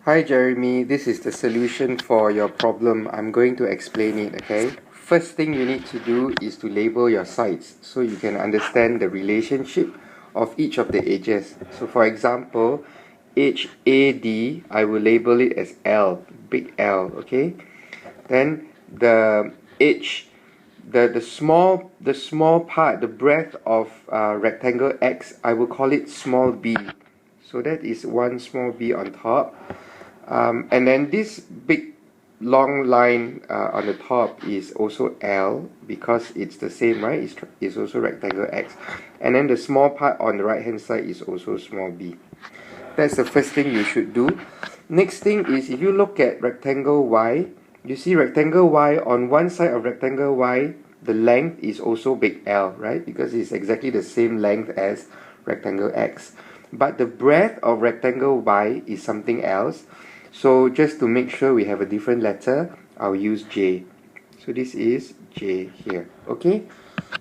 Hi Jeremy, this is the solution for your problem. I'm going to explain it, okay? First thing you need to do is to label your sides so you can understand the relationship of each of the edges. So for example, edge AD, I will label it as L, big L, okay? Then the edge, the small part, the breadth of rectangle X, I will call it small b. So that is one small b on top. And then this big long line on the top is also L because it's the same, right? It's also rectangle X. And then the small part on the right hand side is also small b. That's the first thing you should do. Next thing is, if you look at rectangle Y, you see rectangle Y, on one side of rectangle Y, the length is also big L, right? Because it's exactly the same length as rectangle X. But the breadth of rectangle Y is something else. So just to make sure we have a different letter, I'll use J. So this is J here. Okay?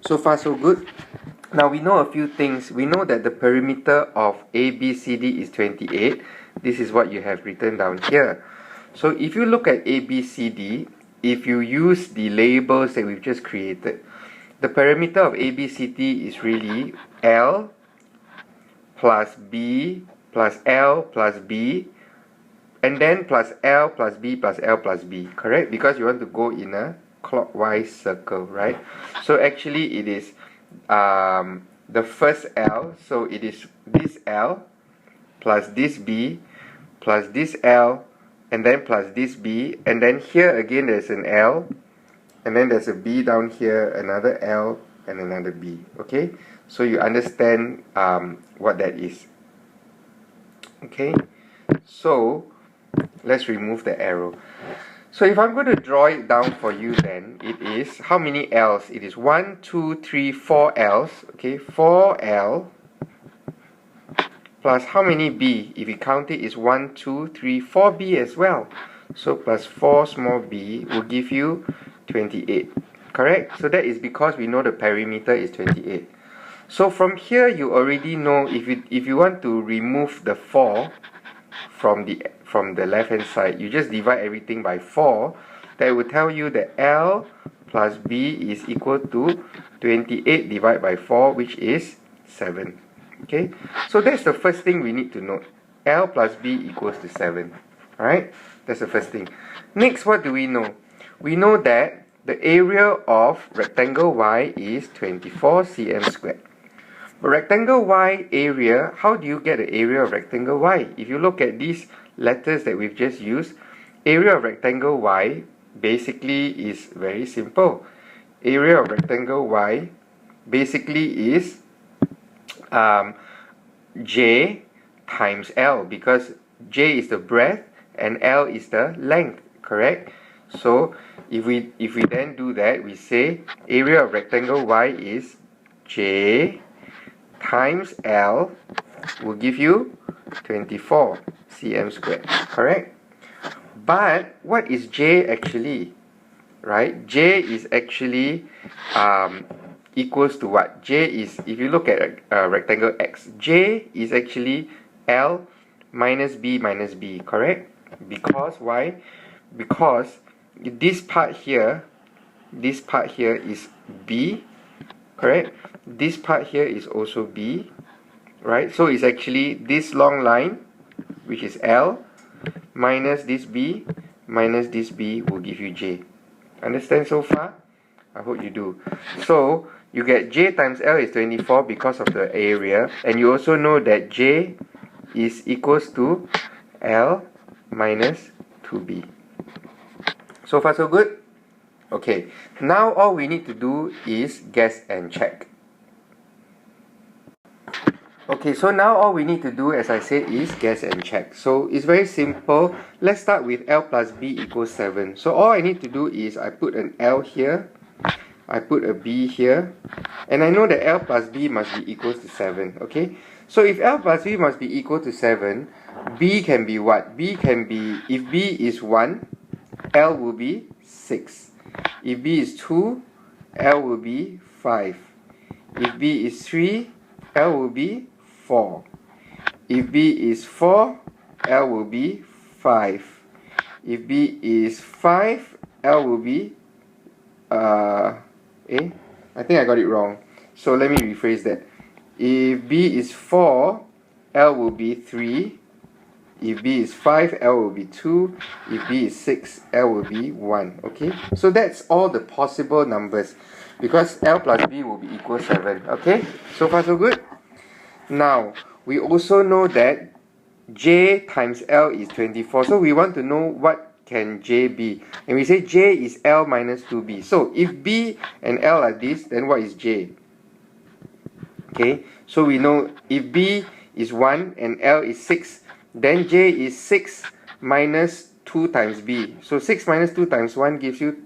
So far so good. Now we know a few things. We know that the perimeter of ABCD is 28. This is what you have written down here. So if you look at ABCD, if you use the labels that we've just created, the perimeter of ABCD is really L plus B plus L plus B, and then plus L plus B plus L plus B, correct? Because you want to go in a clockwise circle, right? So actually it is the first L, so it is this L plus this B plus this L and then plus this B, and then here again there's an L and then there's a B down here, another L and another B. Okay, so you understand what that is. Okay, so let's remove the arrow. So if I'm going to draw it down for you, then it is how many L's? It is 1, 2, 3, 4 L's. Okay, 4L plus how many B? If you count it, is 1, 2, 3, 4B as well. So plus 4 small b will give you 28. Correct? So that is because we know the perimeter is 28. So from here you already know if you want to remove the 4 from the left hand side, you just divide everything by 4. That will tell you that L plus B is equal to 28 divided by 4, which is 7. Okay, so that's the first thing we need to note. L plus B equals to 7. Alright, that's the first thing. Next, what do we know? We know that the area of rectangle Y is 24 cm squared. But rectangle Y area, how do you get the area of rectangle Y? If you look at these letters that we've just used, area of rectangle Y basically is very simple. Area of rectangle Y basically is J times L, because J is the breadth and L is the length, correct? So if we then do that, we say area of rectangle Y is J times L will give you 24 cm squared, correct? But what is J actually? Right? J is actually equals to what? J is, if you look at rectangle X, J is actually L minus B, correct? Because why? Because this part here is B, correct? This part here is also B, right? So it's actually this long line, which is L, minus this B, minus this B will give you J. Understand so far? I hope you do. So you get J times L is 24 because of the area, and you also know that J is equals to L minus 2B. So far so good? Okay, now all we need to do is guess and check. Okay, so now all we need to do, as I said, is guess and check. So it's very simple. Let's start with L plus B equals 7. So all I need to do is I put an L here, I put a B here, and I know that L plus B must be equals to 7. Okay, so if L plus B must be equal to 7, B can be what? B can be, if B is 1, L will be 6. If B is 2, L will be 5. If B is 3, L will be 4. If B is 4, L will be 5. If B is 5, L will be I think I got it wrong. So let me rephrase that. If B is 4, L will be 3. If B is 5, L will be 2. If B is 6, L will be 1. Okay? So that's all the possible numbers. Because L plus B will be equal 7. Okay? So far so good? Now, we also know that J times L is 24. So we want to know what can J be. And we say J is L minus 2B. So if B and L are this, then what is J? Okay? So we know if B is 1 and L is 6, then J is 6 minus 2 times B. So 6 minus 2 times 1 gives you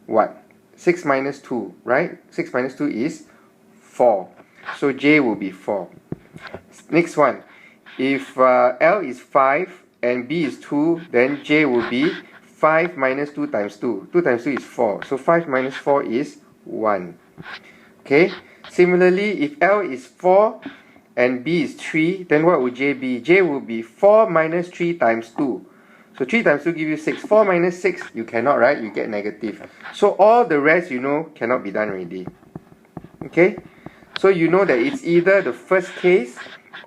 what? 6 minus 2, right? 6 minus 2 is 4. So J will be 4. Next one. If L is 5 and B is 2, then J will be 5 minus 2 times 2. 2 times 2 is 4. So 5 minus 4 is 1. Okay? Similarly, if L is 4 and B is 3, then what would J be? J will be 4 minus 3 times 2. So 3 times 2 give you 6. 4 minus 6, you cannot, right? You get negative. So all the rest, you know, cannot be done already. Okay? So you know that it's either the first case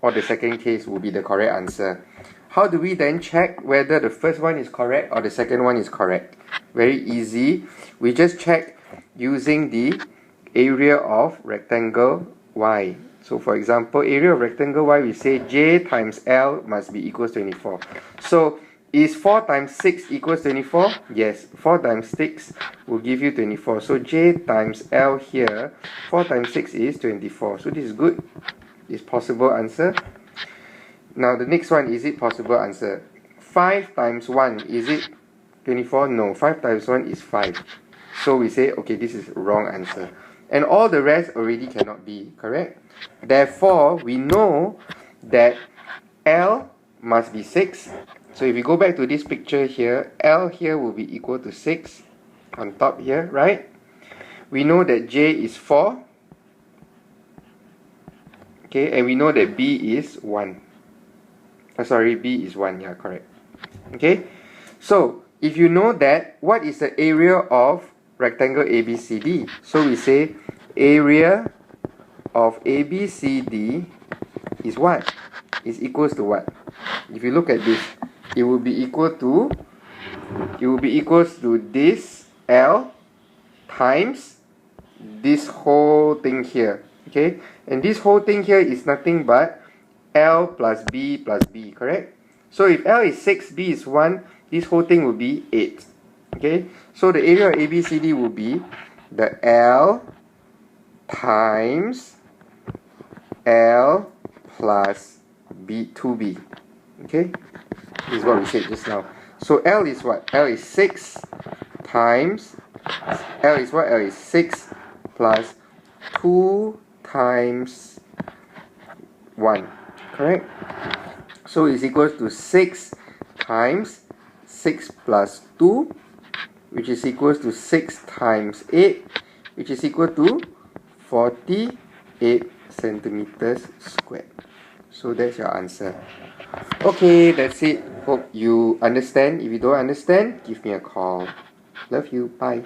or the second case will be the correct answer. How do we then check whether the first one is correct or the second one is correct? Very easy. We just check using the area of rectangle Y. So for example, area of rectangle Y, we say J times L must be equals 24. So is 4 times 6 equals 24? Yes, 4 times 6 will give you 24. So J times L here, 4 times 6 is 24. So this is good. It's possible answer. Now the next one, is it possible answer? 5 times 1, is it 24? No, 5 times 1 is 5. So we say, okay, this is wrong answer. And all the rest already cannot be, correct? Therefore, we know that L must be 6. So if we go back to this picture here, L here will be equal to 6 on top here, right? We know that J is 4. Okay, and we know that B is 1. B is 1, yeah, correct. Okay, so if you know that, what is the area of rectangle ABCD? So we say area of ABCD is what? Is equals to what? If you look at this, it will be equal to this L times this whole thing here. Okay, and this whole thing here is nothing but L plus B, correct? So if L is 6, B is 1, this whole thing will be 8. Okay, so the area of ABCD will be the L times L plus B, 2B. Okay, this is what we said just now. So L is what? L is 6 times, L is what? L is 6 plus 2 times 1, correct? So it's equals to 6 times 6 plus 2, which is equals to 6 times 8, which is equal to 48 centimeters squared. So that's your answer. Okay, that's it. Hope you understand. If you don't understand, give me a call. Love you. Bye.